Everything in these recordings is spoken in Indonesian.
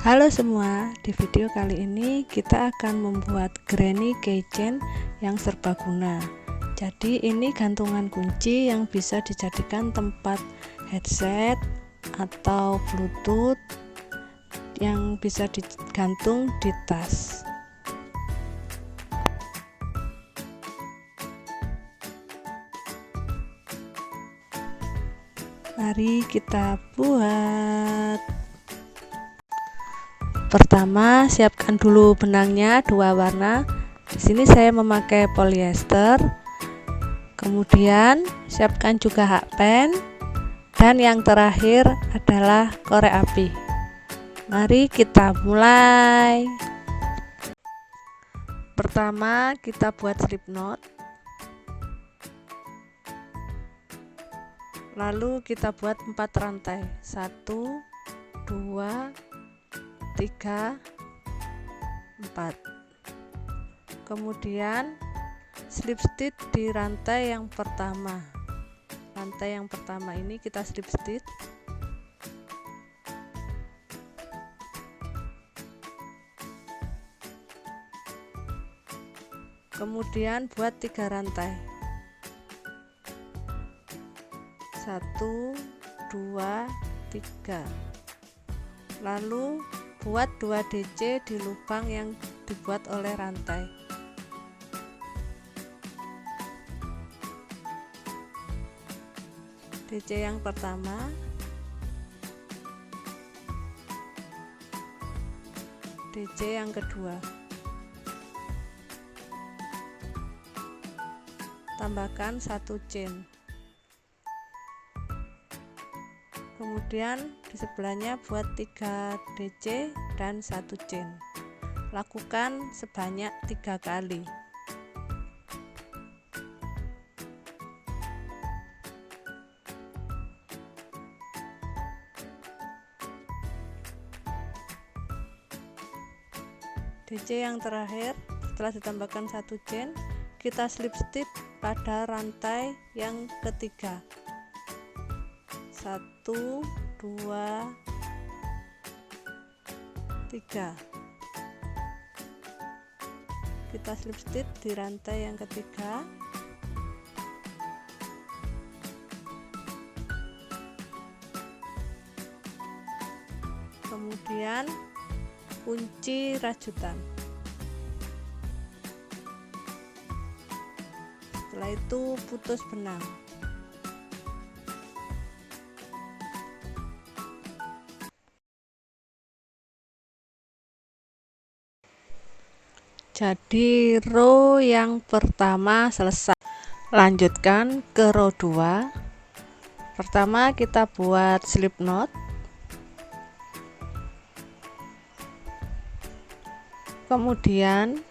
Halo semua, di video kali ini kita akan membuat granny keychain yang serbaguna. Jadi ini gantungan kunci yang bisa dijadikan tempat headset atau bluetooth yang bisa digantung di tas. Mari kita buat. Pertama, siapkan dulu benangnya 2 warna. Di sini saya memakai polyester. Kemudian siapkan juga hakpen, dan yang terakhir adalah korek api. Mari kita mulai. Pertama, kita buat slip knot. Lalu kita buat 4 rantai. 1 2 3 4. Kemudian slip stitch di rantai yang pertama. Rantai yang pertama ini kita slip stitch. Kemudian buat 3 rantai. 1 2 3. Lalu buat 2 DC di lubang yang dibuat oleh rantai. DC yang pertama, DC yang kedua. Tambahkan 1 chain. Kemudian di sebelahnya buat 3 DC dan 1 chain. Lakukan sebanyak 3 kali. DC yang terakhir, setelah ditambahkan 1 chain, kita slip stitch pada rantai yang ketiga. 1 2 3. Kita slip stitch di rantai yang ketiga. Kemudian kunci rajutan. Setelah itu putus benang. Jadi row yang pertama selesai. Lanjutkan ke row 2. Pertama kita buat slip knot. Kemudian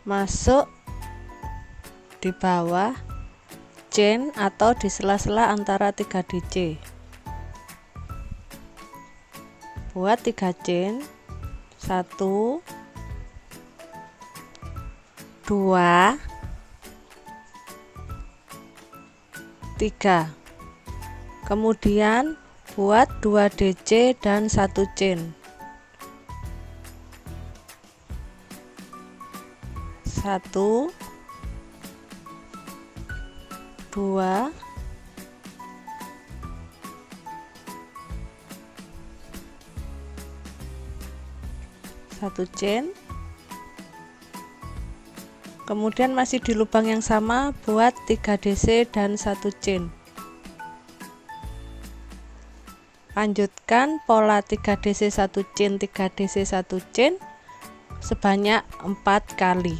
masuk di bawah chain atau di sela-sela antara 3 DC. Buat 3 chain. 1 2 3. Kemudian buat 2 DC dan 1 chain. 1 2 1 chain. Kemudian masih di lubang yang sama buat 3 DC dan 1 chain. Lanjutkan pola 3 DC 1 chain 3 DC 1 chain sebanyak 4 kali.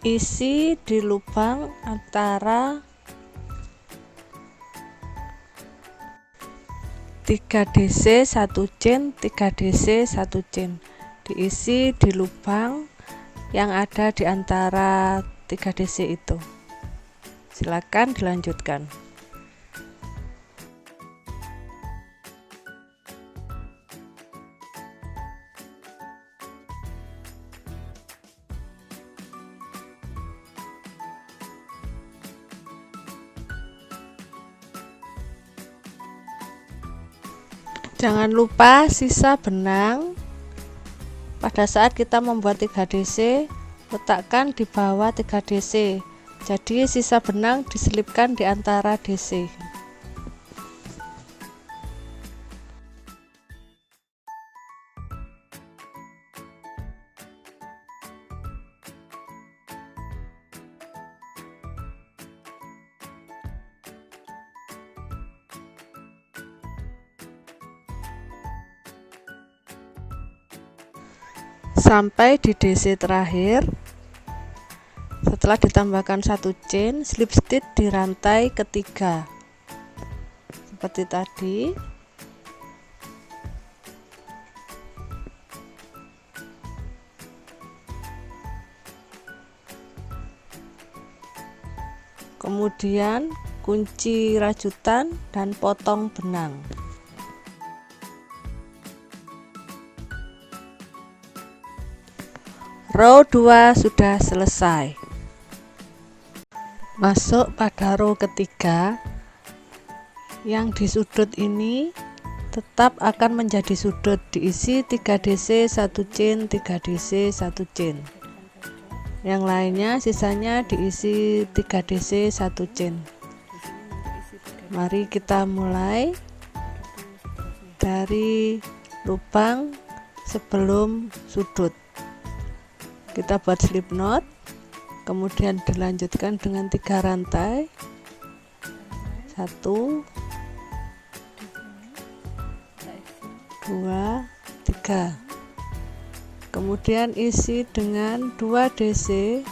Isi di lubang antara 3 DC 1 chain 3 DC 1 chain. Diisi di lubang yang ada di antara 3 DC itu. Silakan dilanjutkan. Jangan lupa sisa benang pada saat kita membuat 3 DC, letakkan di bawah 3 DC. Jadi sisa benang diselipkan di antara DC. Sampai di DC terakhir. Setelah ditambahkan 1 chain, slip stitch di rantai ketiga seperti tadi. Kemudian kunci rajutan dan potong benang. Row 2 sudah selesai. Masuk pada row ketiga. Yang di sudut ini tetap akan menjadi sudut, diisi 3 DC 1 chain, 3 DC 1 chain. Yang lainnya sisanya diisi 3 DC 1 chain. Mari kita mulai dari lubang sebelum sudut. Kita buat slip knot, kemudian dilanjutkan dengan 3 rantai, 1 2 3, kemudian isi dengan 2 DC,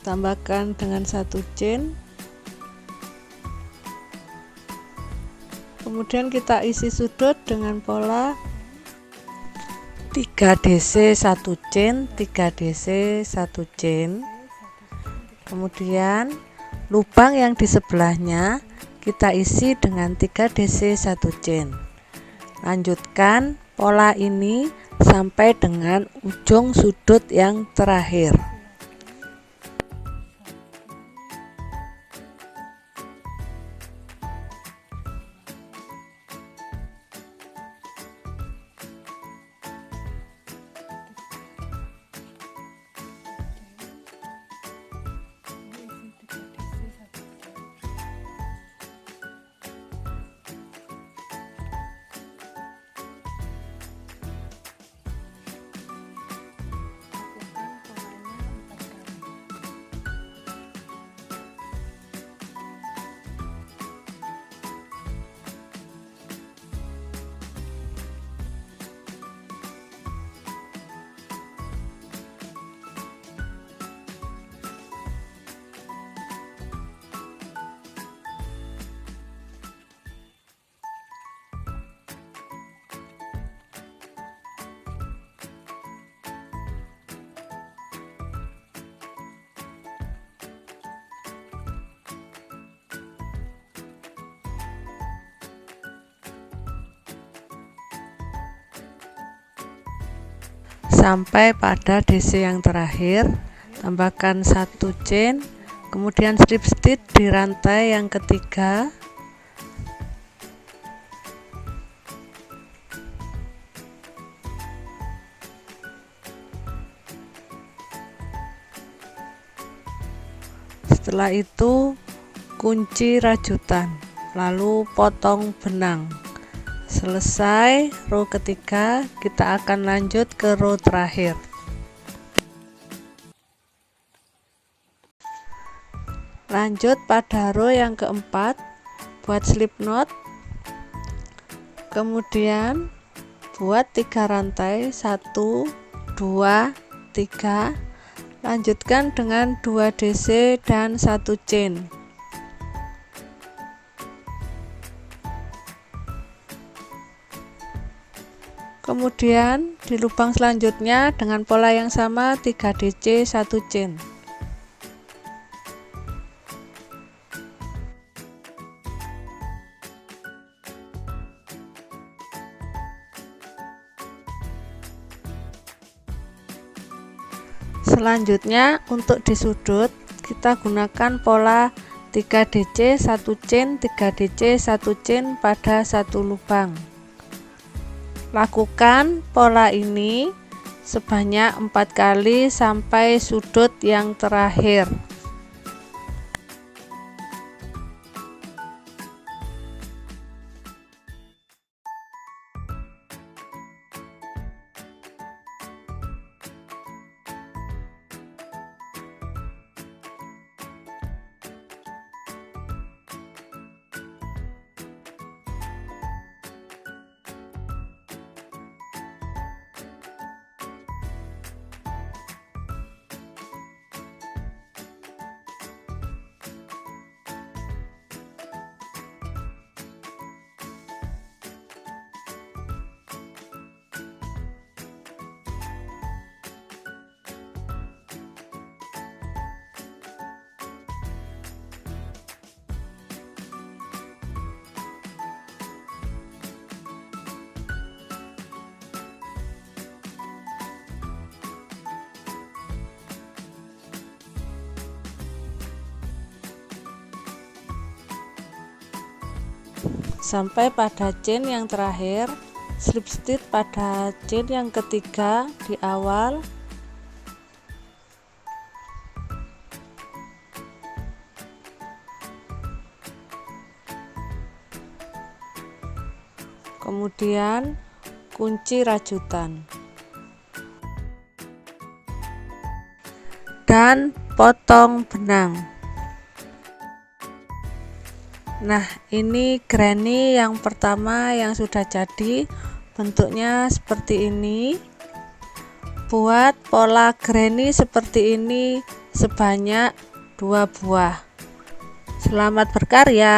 tambahkan dengan 1 chain. Kemudian kita isi sudut dengan pola 3 DC 1 chain, 3 DC 1 chain. Kemudian lubang yang di sebelahnya kita isi dengan 3 DC 1 chain. Lanjutkan pola ini sampai dengan ujung sudut yang terakhir. Sampai pada DC yang terakhir, tambahkan 1 chain, kemudian slip stitch di rantai yang ketiga. Setelah itu kunci rajutan, lalu potong benang. Selesai row ketiga, kita akan lanjut ke row terakhir. Lanjut pada row yang keempat, buat slip knot, kemudian buat 3 rantai, 1 2 3, lanjutkan dengan 2 DC dan 1 chain. Kemudian di lubang selanjutnya dengan pola yang sama 3 DC 1 chain. Selanjutnya untuk di sudut kita gunakan pola 3DC 1 chain 3DC 1 chain pada satu lubang. Lakukan pola ini sebanyak 4 kali sampai sudut yang terakhir. Sampai pada chain yang terakhir, slip stitch pada chain yang ketiga di awal. Kemudian kunci rajutan dan potong benang. Nah, ini granny yang pertama yang sudah jadi, bentuknya seperti ini. Buat pola granny seperti ini sebanyak 2 buah. Selamat berkarya.